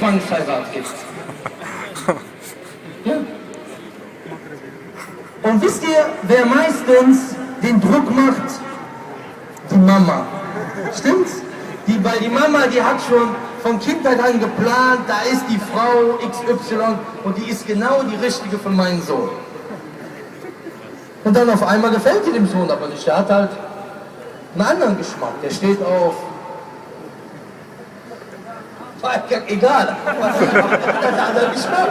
Zwangsheirat gibt. Ja. Und wisst ihr, wer meistens den Druck macht? Die Mama. Stimmt's? Weil die Mama, die hat schon von Kindheit an geplant, da ist die Frau XY und die ist genau die richtige für meinen Sohn. Und dann auf einmal gefällt die dem Sohn aber nicht. Der hat halt einen anderen Geschmack. Der steht auf... Egal. Was der hat einen anderen Geschmack.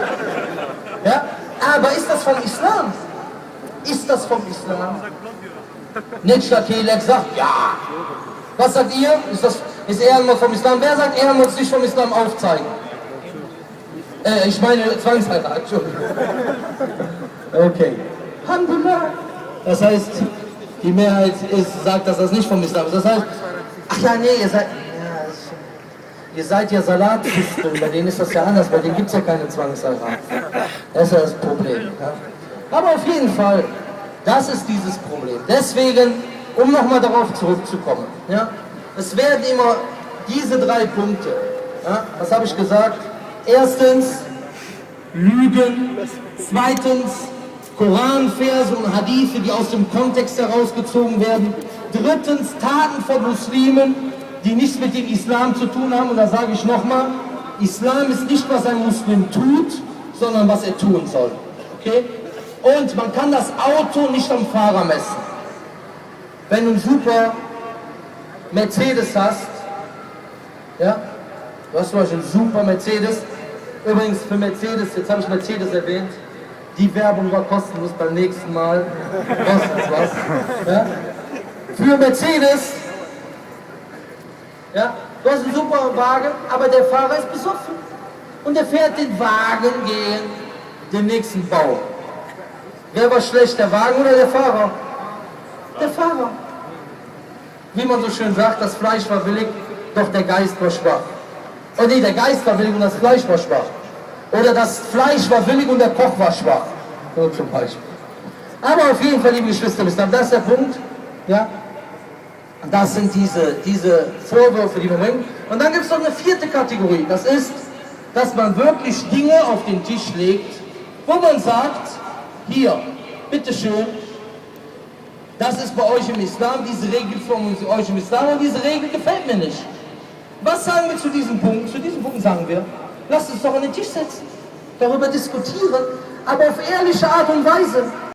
Ja? Aber ist das vom Islam? Ist das vom Islam? Netschka Kelek sagt ja. Was sagt ihr? Ist Ehrenmord vom Islam? Wer sagt, Ehrenmord ist nicht vom Islam aufzeigen? Ich meine Zwangsheirat, Entschuldigung. Okay. Alhamdulillah. Das heißt, die Mehrheit sagt, dass das nicht vom Islam ist. Das heißt, ach ja, nee, ihr seid ja Salatküsten, bei denen ist das ja anders, bei denen gibt es ja keine Zwangsheirat. Das ist ja das Problem. Ja? Aber auf jeden Fall, das ist dieses Problem. Deswegen, um nochmal darauf zurückzukommen, ja, es werden immer diese 3 Punkte, ja, was habe ich gesagt? Erstens, Lügen. Zweitens, Koranverse und Hadithe, die aus dem Kontext herausgezogen werden. Drittens, Taten von Muslimen, die nichts mit dem Islam zu tun haben. Und da sage ich nochmal, Islam ist nicht, was ein Muslim tut, sondern was er tun soll. Okay? Und man kann das Auto nicht am Fahrer messen. Wenn du einen super Mercedes hast, ja, du hast zum Beispiel einen super Mercedes, übrigens für Mercedes, jetzt habe ich Mercedes erwähnt, die Werbung war kostenlos, beim nächsten Mal kostet was. Ja? Für Mercedes, ja, du hast einen super Wagen, aber der Fahrer ist besoffen und der fährt den Wagen gegen den nächsten Bau. Wer war schlecht, der Wagen oder der Fahrer? Der Fahrer. Wie man so schön sagt, das Fleisch war willig, doch der Geist war schwach. Oh nee, der Geist war willig und das Fleisch war schwach. Oder das Fleisch war willig und der Koch war schwach. So zum Beispiel. Aber auf jeden Fall, liebe Geschwister, das ist der Punkt. Ja? Das sind diese Vorwürfe, die man bringt. Und dann gibt es noch eine 4. Kategorie. Das ist, dass man wirklich Dinge auf den Tisch legt, wo man sagt, hier, bitteschön, das ist bei euch im Islam, diese Regel von euch im Islam und diese Regel gefällt mir nicht. Was sagen wir zu diesem Punkt? Zu diesem Punkt sagen wir, lasst uns doch an den Tisch setzen, darüber diskutieren, aber auf ehrliche Art und Weise.